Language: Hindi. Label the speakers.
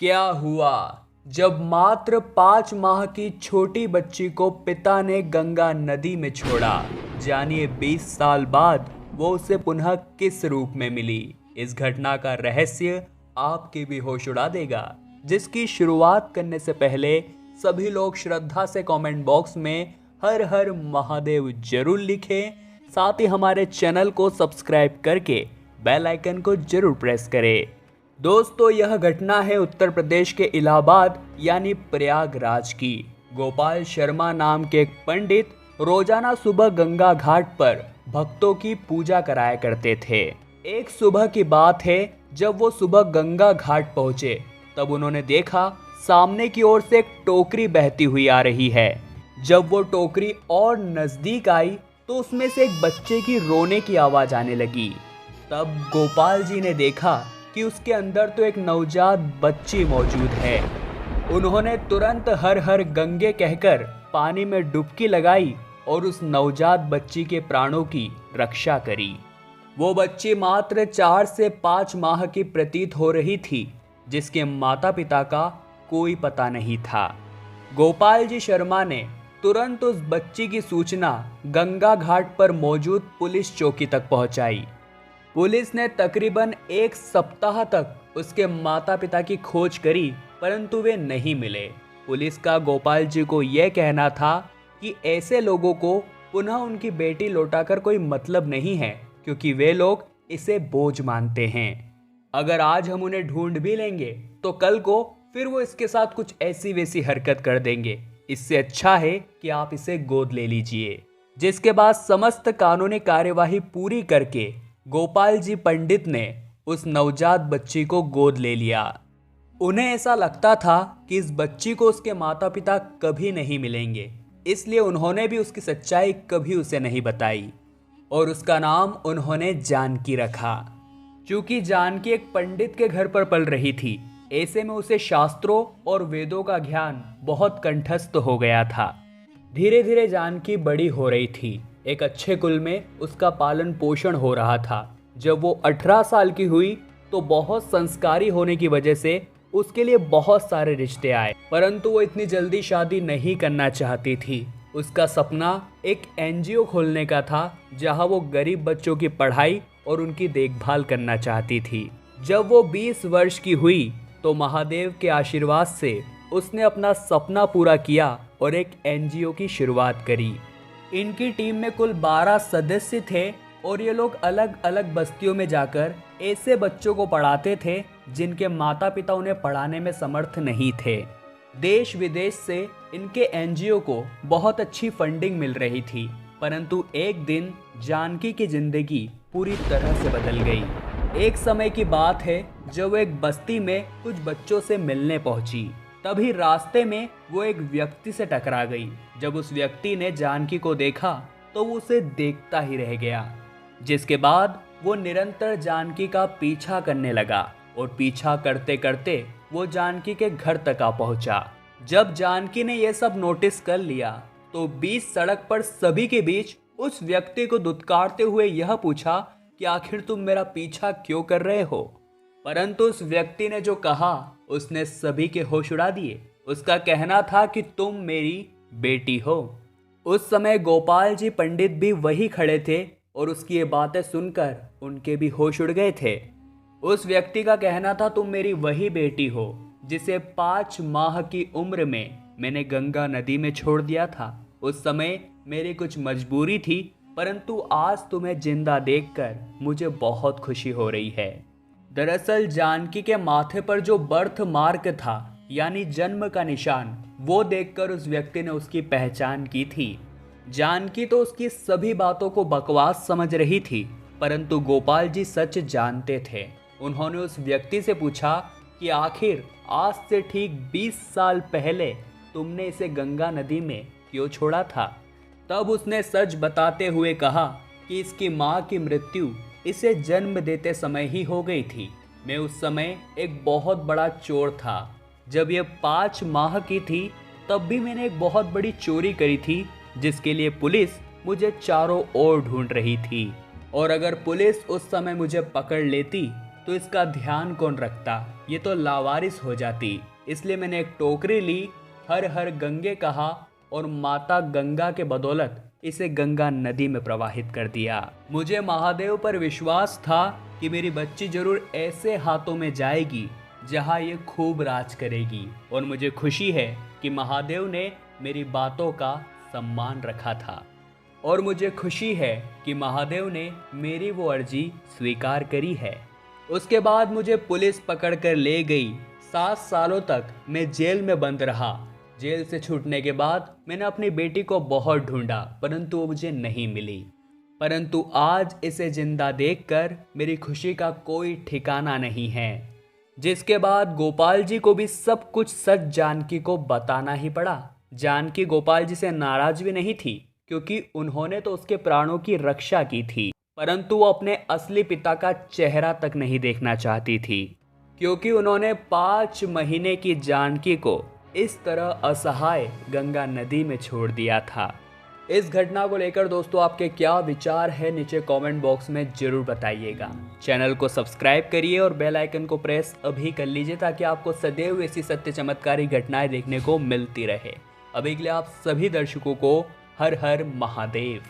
Speaker 1: क्या हुआ जब मात्र 5 माह की छोटी बच्ची को पिता ने गंगा नदी में छोड़ा। जानिए 20 साल बाद वो उसे पुनः किस रूप में मिली। इस घटना का रहस्य आपके भी होश उड़ा देगा, जिसकी शुरुआत करने से पहले सभी लोग श्रद्धा से कमेंट बॉक्स में हर हर महादेव जरूर लिखें। साथ ही हमारे चैनल को सब्सक्राइब करके बेल आइकन को जरूर प्रेस करें। दोस्तों, यह घटना है उत्तर प्रदेश के इलाहाबाद यानी प्रयागराज की। गोपाल शर्मा नाम के एक पंडित रोजाना सुबह गंगा घाट पर भक्तों की पूजा कराया करते थे। एक सुबह की बात है, जब वो सुबह गंगा घाट पहुंचे तब उन्होंने देखा सामने की ओर से एक टोकरी बहती हुई आ रही है। जब वो टोकरी और नजदीक आई तो उसमें से एक बच्चे की रोने की आवाज आने लगी। तब गोपाल जी ने देखा कि उसके अंदर तो एक नवजात बच्ची मौजूद है। उन्होंने तुरंत हर हर गंगे कहकर पानी में डुबकी लगाई और उस नवजात बच्ची के प्राणों की रक्षा करी। वो बच्ची मात्र 4 से 5 माह की प्रतीत हो रही थी, जिसके माता पिता का कोई पता नहीं था। गोपाल जी शर्मा ने तुरंत उस बच्ची की सूचना गंगा घाट पर मौजूद पुलिस चौकी तक पहुंचाई। पुलिस ने तकरीबन 1 सप्ताह तक उसके माता पिता की खोज करी, परंतु वे नहीं मिले। पुलिस का गोपाल जी को यह कहना था कि ऐसे लोगों को पुनः उनकी बेटी लौटाकर कोई मतलब नहीं है, क्योंकि वे लोग इसे बोझ मानते हैं। अगर आज हम उन्हें ढूंढ भी लेंगे तो कल को फिर वो इसके साथ कुछ ऐसी वैसी हरकत कर देंगे। इससे अच्छा है कि आप इसे गोद ले लीजिए। जिसके बाद समस्त कानूनी कार्यवाही पूरी करके गोपाल जी पंडित ने उस नवजात बच्ची को गोद ले लिया। उन्हें ऐसा लगता था कि इस बच्ची को उसके माता पिता कभी नहीं मिलेंगे, इसलिए उन्होंने भी उसकी सच्चाई कभी उसे नहीं बताई और उसका नाम उन्होंने जानकी रखा। क्योंकि जानकी एक पंडित के घर पर पल रही थी, ऐसे में उसे शास्त्रों और वेदों का ज्ञान बहुत कंठस्थ हो गया था। धीरे धीरे जानकी बड़ी हो रही थी। एक अच्छे कुल में उसका पालन पोषण हो रहा था। जब वो 18 साल की हुई तो बहुत संस्कारी होने की वजह से उसके लिए बहुत सारे रिश्ते आए, परंतु वो इतनी जल्दी शादी नहीं करना चाहती थी। उसका सपना एक एनजीओ खोलने का था, जहां वो गरीब बच्चों की पढ़ाई और उनकी देखभाल करना चाहती थी। जब वो 20 वर्ष की हुई तो महादेव के आशीर्वाद से उसने अपना सपना पूरा किया और एक एनजीओ की शुरुआत करी। इनकी टीम में कुल 12 सदस्य थे और ये लोग अलग अलग बस्तियों में जाकर ऐसे बच्चों को पढ़ाते थे जिनके माता पिता उन्हें पढ़ाने में समर्थ नहीं थे। देश विदेश से इनके एनजीओ को बहुत अच्छी फंडिंग मिल रही थी, परंतु एक दिन जानकी की जिंदगी पूरी तरह से बदल गई। एक समय की बात है, जब वो एक बस्ती में कुछ बच्चों से मिलने पहुंची। तभी रास्ते में वो एक व्यक्ति से टकरा गई। जब उस व्यक्ति ने जानकी को देखा तो वो उसे देखता ही रह गया, जिसके बाद वो निरंतर जानकी का पीछा करने लगा और पीछा करते करते वो जानकी के घर तक आ पहुंचा। जब जानकी ने यह सब नोटिस कर लिया तो बीच सड़क पर सभी के बीच उस व्यक्ति को दुत्कारते हुए यह पूछा कि आखिर तुम मेरा पीछा क्यों कर रहे हो। परंतु उस व्यक्ति ने जो कहा उसने सभी के होश उड़ा दिए। उसका कहना था कि तुम मेरी बेटी हो। उस समय गोपाल जी पंडित भी वही खड़े थे और उसकी ये बातें सुनकर उनके भी होश उड़ गए थे। उस व्यक्ति का कहना था, तुम मेरी वही बेटी हो जिसे 5 माह की उम्र में मैंने गंगा नदी में छोड़ दिया था। उस समय मेरी कुछ मजबूरी थी, परंतु आज तुम्हें जिंदा देखकर मुझे बहुत खुशी हो रही है। दरअसल जानकी के माथे पर जो बर्थ मार्क था, यानी जन्म का निशान, वो देखकर उस व्यक्ति ने उसकी पहचान की थी। जानकी तो उसकी सभी बातों को बकवास समझ रही थी, परंतु गोपाल जी सच जानते थे। उन्होंने उस व्यक्ति से पूछा कि आखिर आज से ठीक 20 साल पहले तुमने इसे गंगा नदी में क्यों छोड़ा था। तब उसने सच बताते हुए कहा कि इसकी माँ की मृत्यु इसे जन्म देते समय ही हो गई थी। मैं उस समय एक बहुत बड़ा चोर था। जब यह 5 माह की थी तब भी मैंने एक बहुत बड़ी चोरी करी थी, जिसके लिए पुलिस मुझे चारों ओर ढूंढ रही थी, और अगर पुलिस उस समय मुझे पकड़ लेती तो इसका ध्यान कौन रखता, ये तो लावारिस हो जाती। इसलिए मैंने एक टोकरी ली, हर हर गंगे कहा और माता गंगा के बदौलत इसे गंगा नदी में प्रवाहित कर दिया। मुझे महादेव पर विश्वास था कि मेरी बच्ची जरूर ऐसे हाथों में जाएगी जहां ये खूब राज करेगी, और मुझे खुशी है कि महादेव ने मेरी बातों का सम्मान रखा था, और मुझे खुशी है कि महादेव ने मेरी वो अर्जी स्वीकार करी है। उसके बाद मुझे पुलिस पकड़ कर ले गई। 7 सालों तक मैं जेल में बंद रहा। जेल से छूटने के बाद मैंने अपनी बेटी को बहुत ढूंढा, परंतु वो मुझे नहीं मिली। परंतु आज इसे जिंदा देखकर मेरी खुशी का कोई ठिकाना नहीं है। जिसके बाद गोपाल जी को भी सब कुछ सच जानकी को बताना ही पड़ा। जानकी गोपाल जी से नाराज भी नहीं थी, क्योंकि उन्होंने तो उसके प्राणों की रक्षा की थी, परंतु वो अपने असली पिता का चेहरा तक नहीं देखना चाहती थी, क्योंकि उन्होंने 5 महीने की जानकी को इस तरह असहाय गंगा नदी में छोड़ दिया था। इस घटना को लेकर दोस्तों आपके क्या विचार है, नीचे कमेंट बॉक्स में जरूर बताइएगा। चैनल को सब्सक्राइब करिए और बेल आइकन को प्रेस अभी कर लीजिए, ताकि आपको सदैव ऐसी सत्य चमत्कारी घटनाएं देखने को मिलती रहे। अभी के लिए आप सभी दर्शकों को हर हर महादेव।